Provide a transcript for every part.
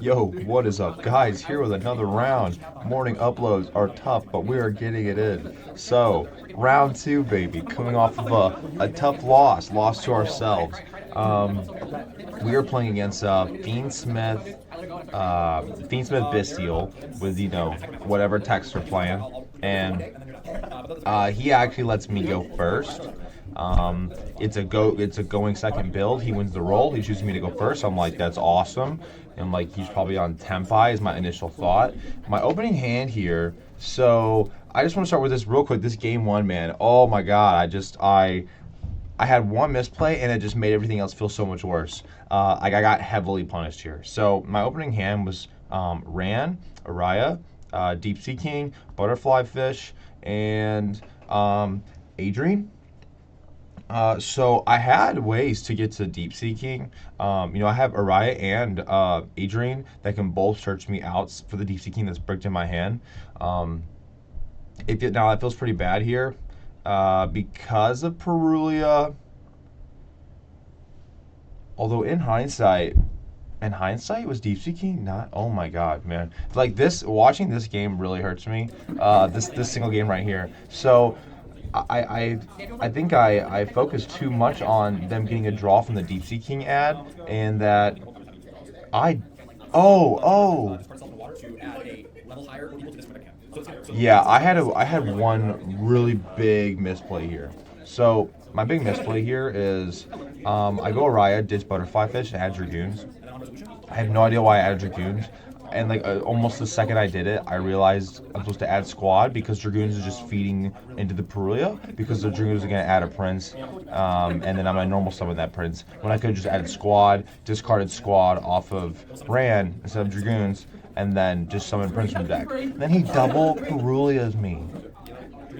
Yo, what is up, guys? Here with another round. Morning uploads are tough, but we are getting it in. So, round two, baby, coming off of a tough loss to ourselves. Um, we are playing against Fiendsmith Bystial with whatever text we're playing, and he actually lets me go first. It's a going second build. He wins the roll. He chooses me to go first. I'm like, that's awesome. And like, he's probably on Tempai is my initial thought. My opening hand here. So I just want to start with this real quick. This game one, man. Oh my god. I had one misplay and it just made everything else feel so much worse. I got heavily punished here. So my opening hand was Ran, Araya, Deep Sea King, Butterfly Fish, and Adrian. So I had ways to get to Deep Sea King. I have Araya and Adrian that can both search me out for the Deep Sea King that's bricked in my hand. Now that feels pretty bad here because of Perulia. Although in hindsight, was Deep Sea King not? Oh my god, man! Like this, watching this game really hurts me. This single game right here. So I think I focused too much on them getting a draw from the Deep Sea King ad, and that I oh yeah, I had one really big misplay here. So my big misplay here is I go Araya, ditch Butterfly Fish, and add Dragoons. I have no idea why I added Dragoons. And like almost the second I did it, I realized I'm supposed to add Squad because Dragoons is just feeding into the Perulia because the Dragoons are going to add a Prince, and then I'm going to normal summon that Prince. When I could have just added Squad, discarded Squad off of Ran instead of Dragoons, and then just summon Prince from the deck. Then he double Perulias me.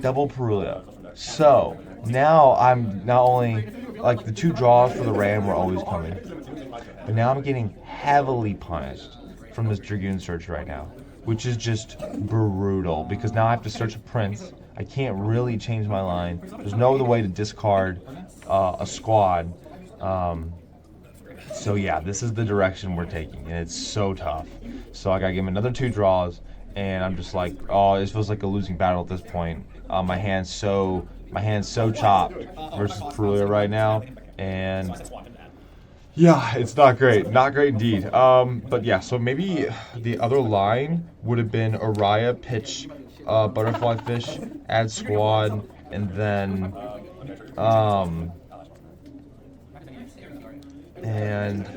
Double Perulia. So now I'm not only like the two draws for the Ran were always coming, but now I'm getting heavily punished from this Dragoon search right now, which is just brutal because now I have to search a Prince. I can't really change my line. There's no other way to discard a Squad. So yeah, this is the direction we're taking, and it's so tough. So I gotta give him another two draws, and I'm just like, oh, this feels like a losing battle at this point. My hand's so chopped versus Perulia right now, and yeah, it's not great. Not great indeed. But yeah, so maybe the other line would have been Araya, pitch, Butterfly Fish, add Squad, and then, and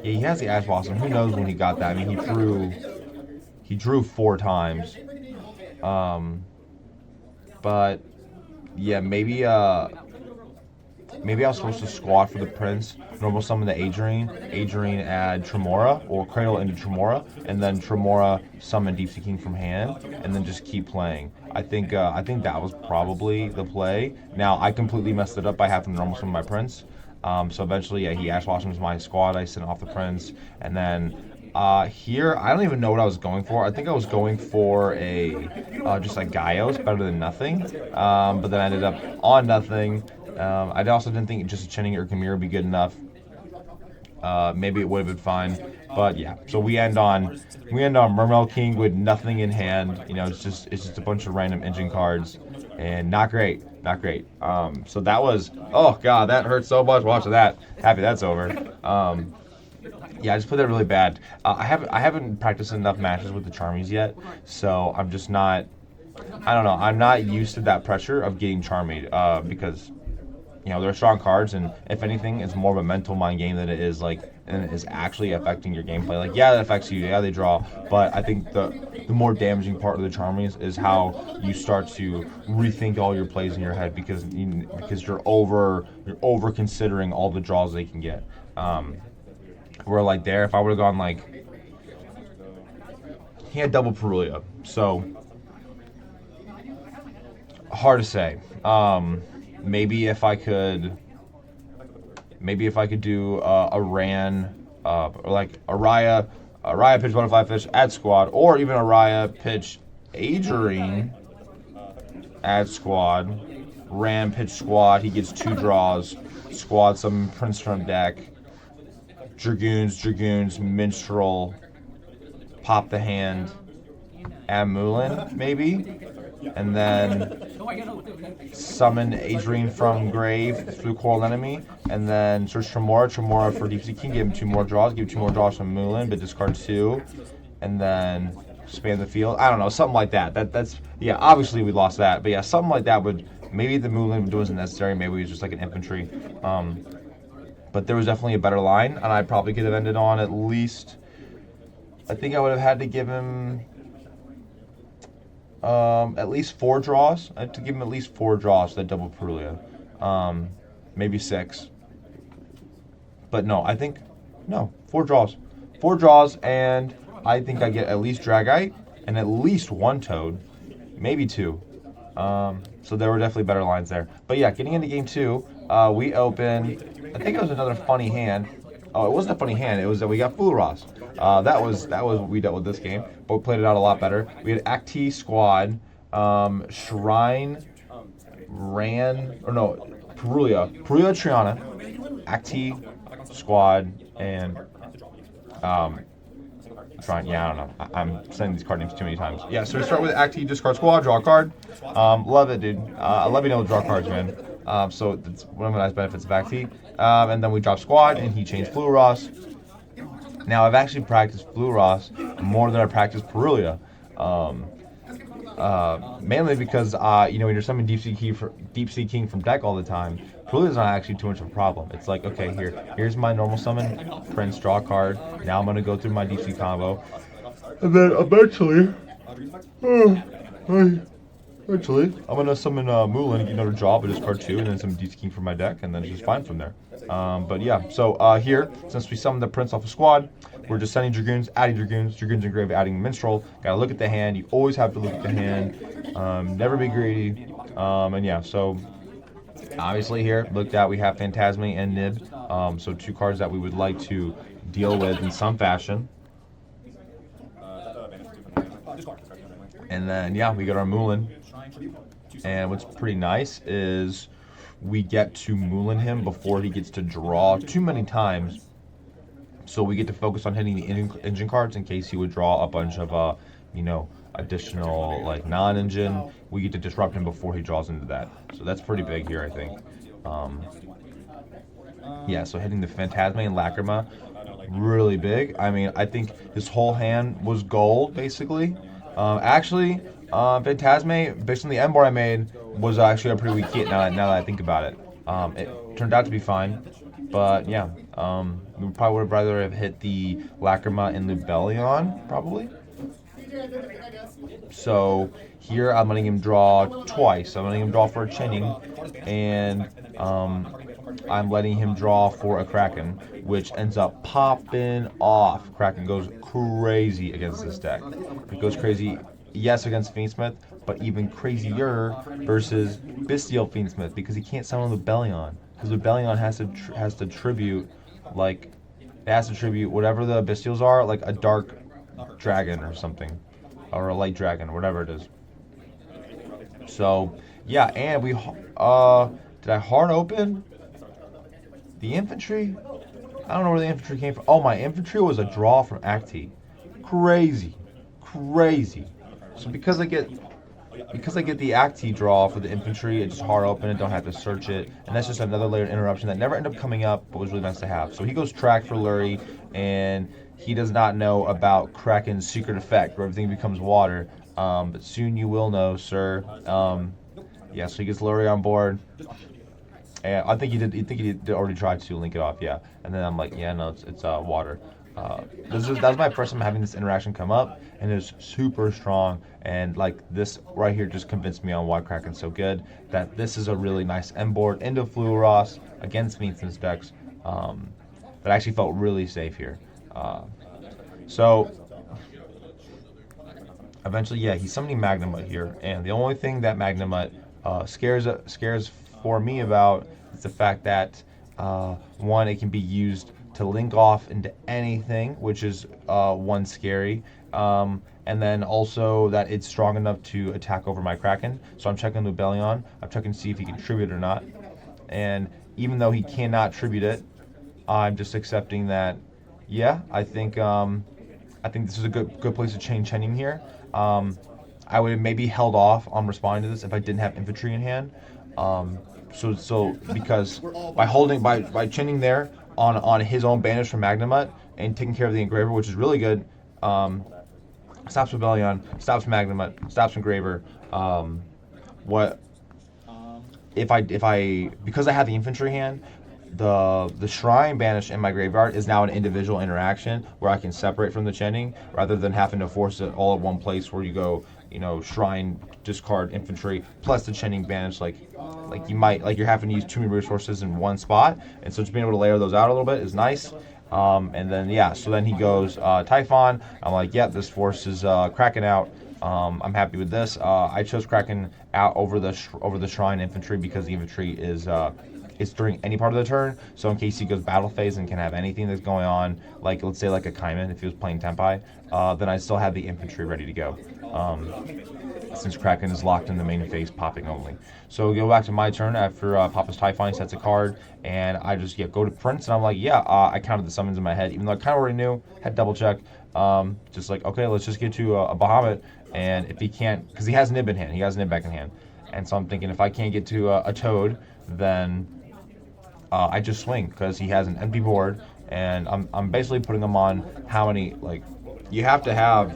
yeah, he has the Ash Blossom. Who knows when he got that? I mean, he drew 4 times. But yeah, maybe I was supposed to Squad for the Prince, normal summon the Adrian add Tremora, or Cradle into Tremora, and then Tremora summon Deep Sea King from hand, and then just keep playing. I think that was probably the play. Now, I completely messed it up by having to normal summon my Prince. So eventually, yeah, he Ash Blossoms my Squad, I sent off the Prince, and then here, I don't even know what I was going for. I think I was going for a just like Gaios, better than nothing, but then I ended up on nothing. I also didn't think just a Chinning or Khmer would be good enough. Maybe it would have been fine, but yeah. So we end on Mermail King with nothing in hand. It's just a bunch of random engine cards, and not great. So that was, oh god, that hurt so much watching that. Happy that's over. Yeah, I just played that really bad. I haven't practiced enough matches with the Charmies yet, so I'm just not. I don't know. I'm not used to that pressure of getting Charmied because they're strong cards, and if anything, it's more of a mental mind game than it is actually affecting your gameplay. Like, yeah, that affects you. Yeah, they draw, but I think the more damaging part of the Charmies is how you start to rethink all your plays in your head because you're over considering all the draws they can get. Where like there, if I would have gone like, he had double Perulia, so hard to say. Maybe if I could do a Ran, or like Araya pitch Butterfly Fish, add Squad, or even Araya pitch Adrian, add Squad, Ran pitch Squad, he gets 2 draws, Squad some Prince from deck, Dragoons, Minstrel, pop the hand, add Moulin, maybe, and then summon Adrian from grave through Coral Enemy, and then search Tremora for Deep Sea King, give him 2 more draws, give 2 more draws from Moulin, but discard 2, and then expand the field. I don't know, something like that. That's yeah, obviously we lost that, but yeah, something like that would, maybe the Moulin wasn't necessary, maybe it was just like an infantry. But there was definitely a better line, and I probably could have ended on at least, I think I would have had to give him at least 4 draws. I had to give him at least 4 draws to that double Perulia. Maybe 6. But no, I think, no, 4 draws. 4 draws, and I think I get at least Dragite and at least 1 Toad, maybe 2. So there were definitely better lines there. But yeah, getting into game 2, we opened, I think it was another funny hand. Oh, it wasn't a funny hand, it was that we got Fluros. That was what we dealt with this game, but we played it out a lot better. We had Acti Squad, Shrine, Perulia Triana, Acti Squad, and Shrine. Yeah, I don't know. I'm saying these card names too many times. Yeah, so we start with Acti, discard Squad, draw a card. Love it, dude. I love being able to draw cards, man. So that's one of the nice benefits of Acti. And then we drop Squad, and he changed Fluros. Now, I've actually practiced Fluros more than I practiced Perulia. Mainly because, when you're summoning Deep Sea King from deck all the time, Perulia's not actually too much of a problem. It's like, okay, here's my normal summon, Prince, draw a card. Now I'm going to go through my Deep Sea combo. And then eventually, I'm going to summon Moulin, get another draw, but discard 2, and then some Deep Sea King from my deck, and then it's just fine from there. But yeah, so here, since we summoned the Prince off of Squad, we're just sending Dragoons, adding Dragoons in grave, adding Minstrel. Gotta look at the hand. You always have to look at the hand. Never be greedy. And yeah, so obviously here, looked at, we have Phantasme and Nib. So 2 cards that we would like to deal with in some fashion. And then, yeah, we got our Moulin. And what's pretty nice is we get to Moulin him before he gets to draw too many times. So we get to focus on hitting the engine cards in case he would draw a bunch of, additional, like, non-engine. We get to disrupt him before he draws into that. So that's pretty big here, I think. Yeah, so hitting the Phantasme and Lacrima, really big. I mean, I think his whole hand was gold, basically. Actually, Phantasme, based on the end board I made, was actually a pretty weak hit now that I think about it. It turned out to be fine. But yeah, we probably would have rather have hit the Lacrima and Lubellion, probably. So here I'm letting him draw twice. I'm letting him draw for a Chinning, and I'm letting him draw for a Kraken, which ends up popping off. Kraken goes crazy against this deck. It goes crazy, yes, against Fiendsmith, but even crazier versus Bystial Fiendsmith, because he can't summon Lubellion. Because Rebellion has to tribute, like, it has to tribute whatever the Bystials are, like a dark dragon or something, or a light dragon, whatever it is. So yeah, and we did I hard open the infantry? I don't know where the infantry came from. Oh, my infantry was a draw from Acti. Crazy. So because I get the Acti draw for the infantry, it just hard open it, don't have to search it, and that's just another layered interruption that never ended up coming up, but was really nice to have. So he goes track for Lurie, and he does not know about Kraken's secret effect, where everything becomes water. But soon you will know, sir. Yeah, so he gets Lurie on board, and I think he did already try to link it off, yeah. And then I'm like, yeah, no, it's water. That was my first time having this interaction come up, and it was super strong, and like this right here just convinced me on why Kraken's so good, that this is a really nice end board into Fluros against Fiendsmith's decks, that actually felt really safe here. So eventually, yeah, he's summoning Magnemite here, and the only thing that Magnemite scares for me about is the fact that one, it can be used to link off into anything, which is one, scary, and then also that it's strong enough to attack over my Kraken. So I'm checking Lubellion, I'm checking to see if he can tribute or not, and even though he cannot tribute it, I'm just accepting that, yeah, I think I think this is a good place to chain Chenning here. I would have maybe held off on responding to this if I didn't have infantry in hand. So because by chinning there on his own banish from Magnamut and taking care of the engraver, which is really good. Stops Rebellion, stops Magnamut, stops engraver. What if I because I have the infantry hand, the shrine banish in my graveyard is now an individual interaction where I can separate from the chinning rather than having to force it all at one place where you go, shrine, discard infantry plus the chinning banish like you're having to use too many resources in one spot, and so just being able to layer those out a little bit is nice. And then so then he goes Typhon. I'm like, yep, this force is cracking out. I'm happy with this. I chose Kraken out over the Shrine infantry because the infantry is it's during any part of the turn. So in case he goes battle phase and can have anything that's going on, like let's say like a Kaiman if he was playing Tempai, then I still have the infantry ready to go. Since Kraken is locked in the main phase, popping only. So we go back to my turn after Papa's Typhon sets a card, and I just go to Prince, and I'm like, I counted the summons in my head, even though I kind of already knew, had double check. Just like, okay, let's just get to a Bahamut, and if he can't, because he has Nib in hand, he has Nib back in hand, and so I'm thinking if I can't get to a Toad, then I just swing because he has an empty board, and I'm basically putting him on how many you have to have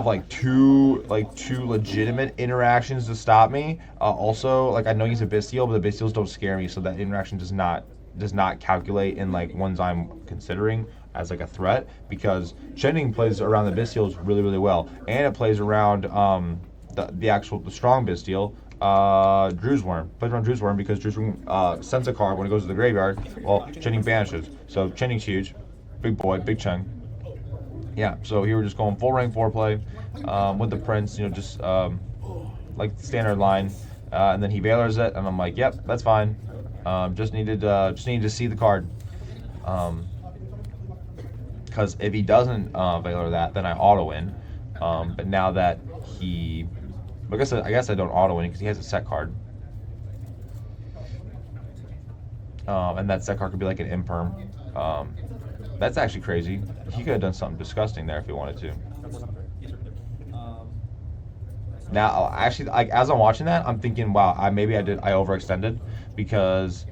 like two legitimate interactions to stop me. Also, I know he's a Bystial, but the Bystials don't scare me, so that interaction does not calculate in ones I'm considering as a threat, because Chenning plays around the Bystials really, really well, and it plays around the strong Bystial. Drew's Worm. Plays around Drew's Worm because Drew's Worm sends a card when it goes to the graveyard. Well, Chenning banishes. So Chenning's huge. Big boy, big Cheng. Yeah, so here we're just going full rank foreplay with the Prince, just like the standard line. And then he Valors it, and I'm like, yep, that's fine. Just needed to see the card. Because if he doesn't Valor that, then I auto win. But now that I guess I don't auto win because he has a set card. And that set card could be like an Imperm. That's actually crazy. He could have done something disgusting there if he wanted to. Now, actually, as I'm watching that, I'm thinking, wow, I overextended because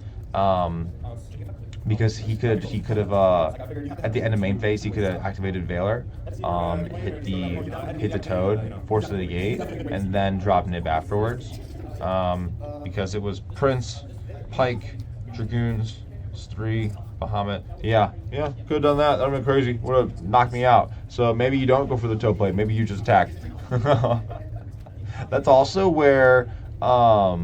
he could have at the end of main phase he could have activated Valor, hit the Toad, force the gate, and then drop Nib afterwards. Because it was Prince, Pike, Dragoons, 3. Bahamut. Yeah, could have done that. That would have been crazy. Would have knocked me out. So maybe you don't go for the toe plate. Maybe you just attack. That's also where a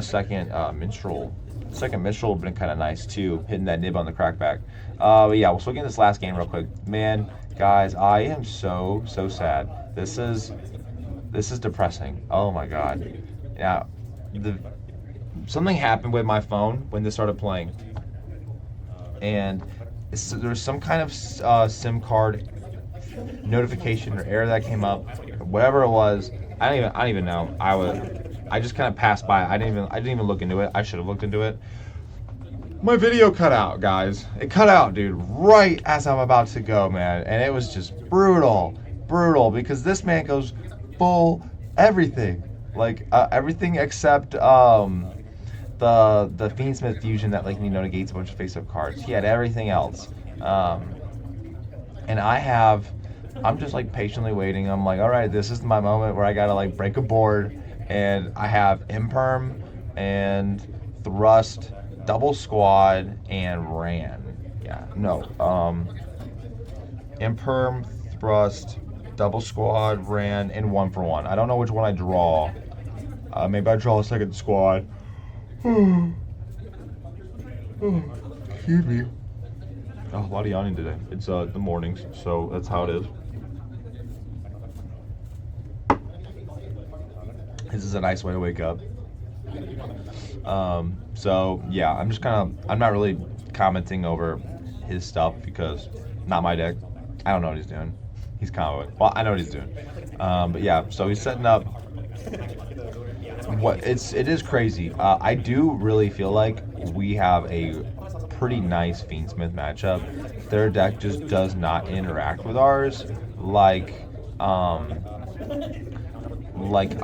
second minstrel would have been kind of nice too, hitting that Nib on the crackback. But yeah, we'll still get this last game real quick. Man, guys, I am so sad. This is depressing. Oh my god. Yeah, something happened with my phone when this started playing. And there's some kind of SIM card notification or error that came up, whatever it was. I don't even know. I just kind of passed by. I didn't even look into it. I should have looked into it. My video cut out, guys. It cut out, dude, right as I'm about to go, man, and it was just brutal because this man goes full everything, everything except the Fiendsmith fusion that negates a bunch of face-up cards. He had everything else, and I'm just patiently waiting. I'm like, all right, this is my moment where I gotta break a board, and I have Imperm and Thrust, double squad, and Ran. Yeah, no, Imperm, Thrust, double squad, Ran, and 1-for-1. I don't know which one I draw. Maybe I draw a second squad. Excuse me. Oh, a lot of yawning today. It's the mornings, so that's how it is. This is a nice way to wake up. So yeah, I'm not really commenting over his stuff because not my deck. I don't know what he's doing. He's well, I know what he's doing. But yeah, so he's setting up. It is crazy. I do really feel like we have a pretty nice Fiendsmith matchup. Their deck just does not interact with ours like I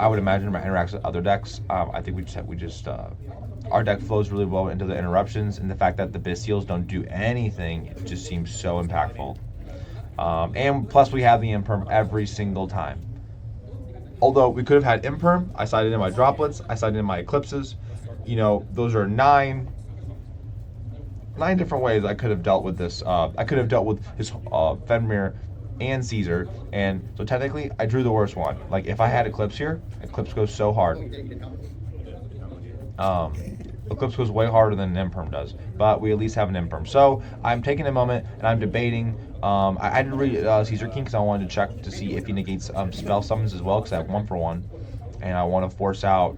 would imagine it interacts with other decks. I think our deck flows really well into the interruptions, and the fact that the Bystials don't do anything, it just seems so impactful. And plus, we have the Imperm every single time. Although we could have had Imperm, I sided in my Droplets, I sided in my Eclipses. You know, those are nine different ways I could have dealt with this. I could have dealt with his Fenrir and Caesar, and so technically I drew the worst one. Like if I had Eclipse here, Eclipse goes so hard. Eclipse goes way harder than an Imperm does, but we at least have an Imperm. So I'm taking a moment and I'm debating. I didn't read Caesar King because I wanted to check to see if he negates spell summons as well, because I have 1-for-1, and I want to force out.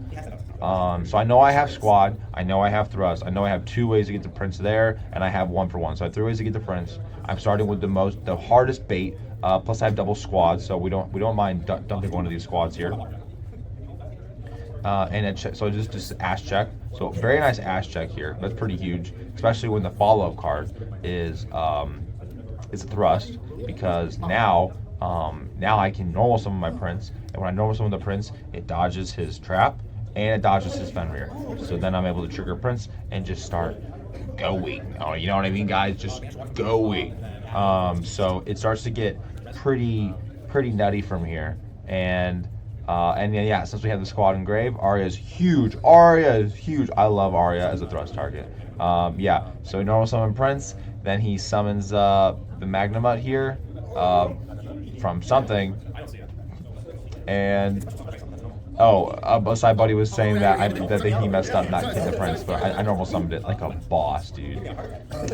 So I know I have Squad, I know I have Thrust, I know I have 2 ways to get the Prince there, and I have 1-for-1. So I have 3 ways to get the Prince. I'm starting with the hardest bait. Plus I have double Squad, so we don't mind dumping one of these squads here. So just Ash check. So very nice Ash check here. That's pretty huge, especially when the follow-up card is a Thrust, because now I can normal summon my Prince, and when I normal summon the Prince, it dodges his trap and it dodges his Fenrir. So then I'm able to trigger Prince and just start going. Oh, you know what I mean, guys? Just going. So it starts to get pretty nutty from here, and yeah, since we have the Squad engraved, Arya is huge. I love Arya as a thrust target. Yeah, so normal summon Prince, then he summons the Magnamut here from something, and Side Buddy was saying that he messed up not hitting the Prince, but I normal summoned it like a boss, dude.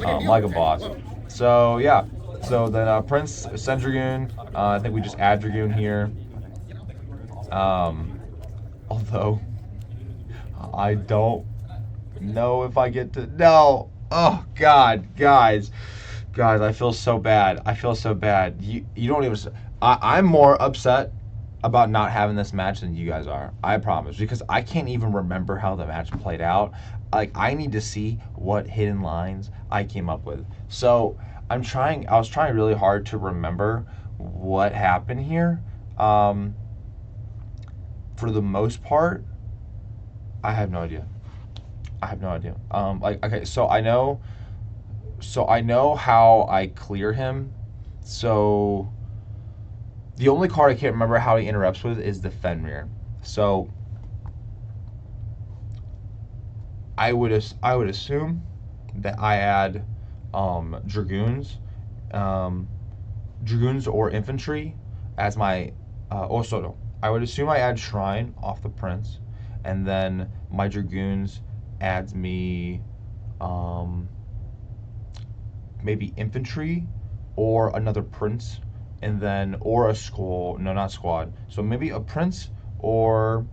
Like a boss. So yeah, so then Prince, send Dragoon. I think we just add Dragoon here. Although I don't know if I get to. No. Oh God, guys, I feel so bad. You don't even. I'm more upset about not having this match than you guys are. I promise, because I can't even remember how the match played out. Like, I need to see what hidden lines I came up with. So I was trying really hard to remember what happened here. For the most part, I have no idea. Okay, so I know how I clear him. So the only card I can't remember how he interrupts with is the Fenrir. So I would assume that I add dragoons or infantry as my. I would assume I add Shrine off the Prince, and then my dragoons adds me maybe infantry or another Prince, and then or a squad. No, not squad. So maybe a Prince or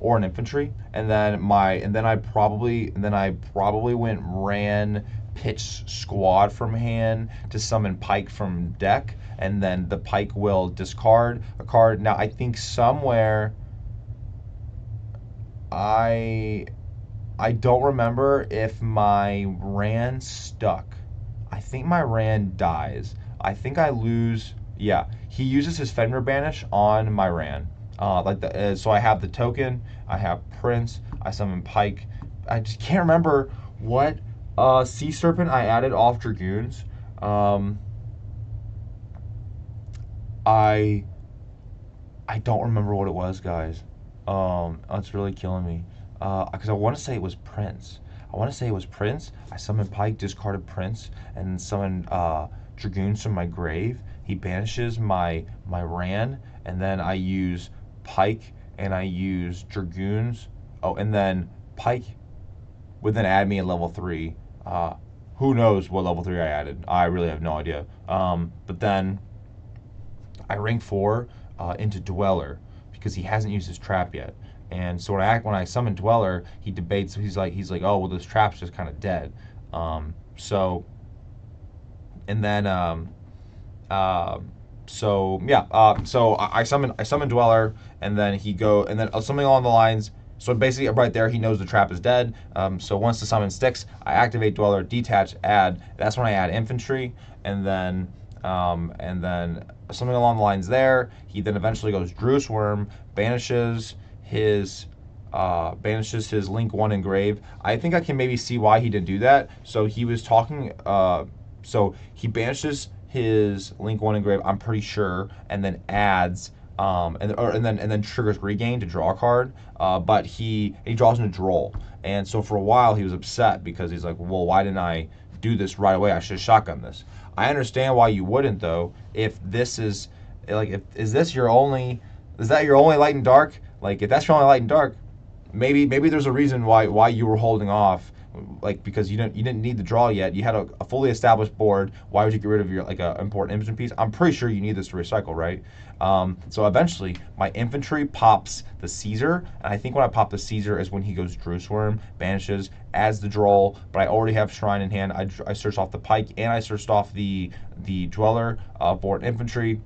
an infantry, and then I probably ran pitch squad from hand to summon Pike from deck, and then the Pike will discard a card. Now I think somewhere I don't remember if my Ran stuck. I think my Ran dies. I think I lose. Yeah, he uses his Fenrir Banish on my Ran. So I have the token, I have Prince, I summon Pike. I just can't remember what Sea Serpent I added off Dragoons. I don't remember what it was, guys. It's really killing me. Because I want to say it was Prince. I summoned Pike, discarded Prince, and summoned Dragoons from my grave. He banishes my Ran, and then I use Pike and I use Dragoons. Oh, and then Pike would then add me at level 3. Who knows what level 3 I added? I really have no idea. But then I rank 4 into Dweller because he hasn't used his trap yet. And so when I summon Dweller, he debates. He's like, oh well, this trap's just kind of dead. So I summon Dweller, and then something along the lines. So basically, right there, he knows the trap is dead. So once the summon sticks, I activate Dweller, detach, add. That's when I add infantry, and then something along the lines there. He then eventually goes Druce Worm, banishes his Link 1 engrave. I think I can maybe see why he didn't do that. So he was talking. So he banishes his Link 1 engrave, I'm pretty sure, and then adds. And then triggers regain to draw a card, but he draws into droll, and so for a while he was upset because he's like, well, why didn't I do this right away? I should have shotgun this. I understand why you wouldn't though. If this is like, is that your only light and dark? Like if that's your only light and dark, maybe there's a reason why you were holding off, like because you didn't need the draw yet. You had a fully established board. Why would you get rid of your like a important infantry piece? I'm pretty sure you need this to recycle, right? So eventually my infantry pops the Caesar, and I think when I pop the Caesar is when he goes Druce Worm, banishes, adds the droll, but I already have Shrine in hand. I searched off the pike and I searched off the Dweller board infantry.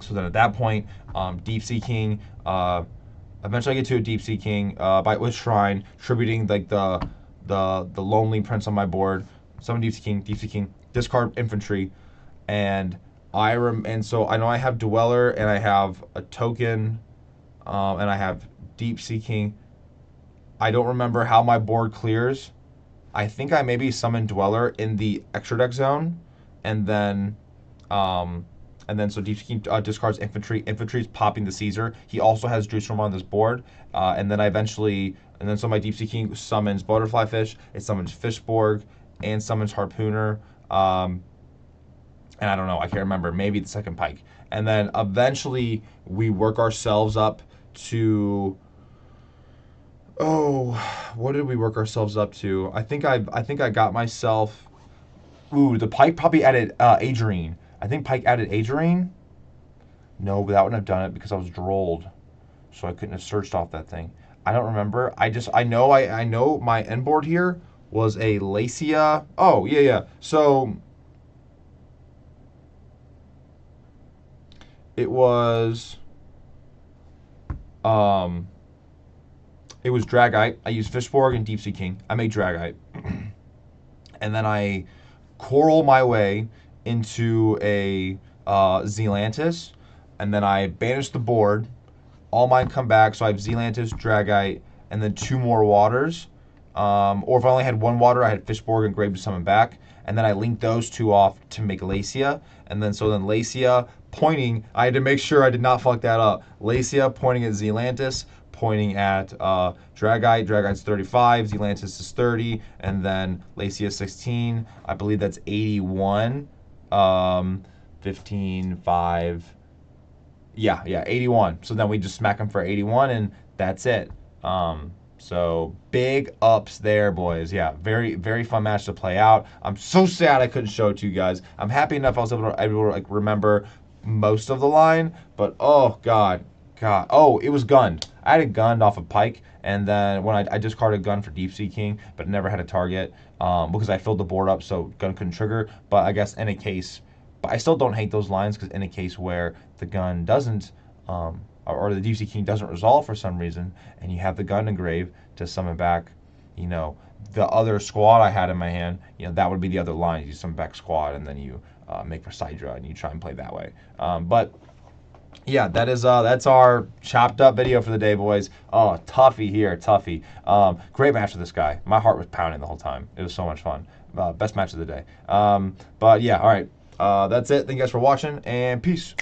So then at that point, Deep Sea King. Eventually, I get to a Deep Sea King with Shrine, tributing like the Lonely Prince on my board. Summon Deep Sea King, discard infantry, and so I know I have Dweller and I have a token, and I have Deep Sea King. I don't remember how my board clears. I think I maybe summon Dweller in the extra deck zone, and then so Deep Sea King discards infantry. Infantry is popping the Caesar. He also has Druce Worm on this board, and then so my Deep Sea King summons Butterfly Fish. It summons Fishborg and summons Harpooner. And I don't know. I can't remember. Maybe the second pike. And then eventually we work ourselves up to. Oh, what did we work ourselves up to? I think I got myself. Ooh, the pike probably added Adrian. I think Pike added Adrian. No, but that wouldn't have done it because I was drolled, so I couldn't have searched off that thing. I don't remember. I know my end board here was a Lacia. Oh yeah. So it was Dragite. I used Fishborg and Deep Sea King. I made Dragite, and then I coral my way into a Zealantis, and then I banish the board. All mine come back, so I have Zealantis, Dragite, and then 2 more waters. Or if I only had 1 water, I had Fishborg and Grave to summon back, and then I linked those 2 off to make Lacia, and then Lacia pointing. I had to make sure I did not fuck that up. Lacia pointing at Zealantis, pointing at Dragite. Dragite's 35, Zealantis is 30, and then Lacia 16. I believe that's 81. 15, 5. Yeah, 81. So then we just smack them for 81, and that's it. So big ups there, boys. Yeah, very, very fun match to play out. I'm so sad I couldn't show it to you guys. I'm happy enough I was able to like remember most of the line, but oh god. Oh, it was gunned. I had it gunned off a pike, and then when I discarded gun for Deep Sea King, but never had a target because I filled the board up, so gun couldn't trigger. But I guess in a case, but I still don't hate those lines because in a case where the gun doesn't, or the Deep Sea King doesn't resolve for some reason, and you have the gun engrave to summon back, the other squad I had in my hand, that would be the other line. You summon back squad, and then you make for Sidra, and you try and play that way. But yeah, that's our chopped up video for the day, boys. Oh, Tuffy here, Tuffy. Great match with this guy. My heart was pounding the whole time. It was so much fun. Best match of the day. But yeah, all right. That's it. Thank you guys for watching, and peace.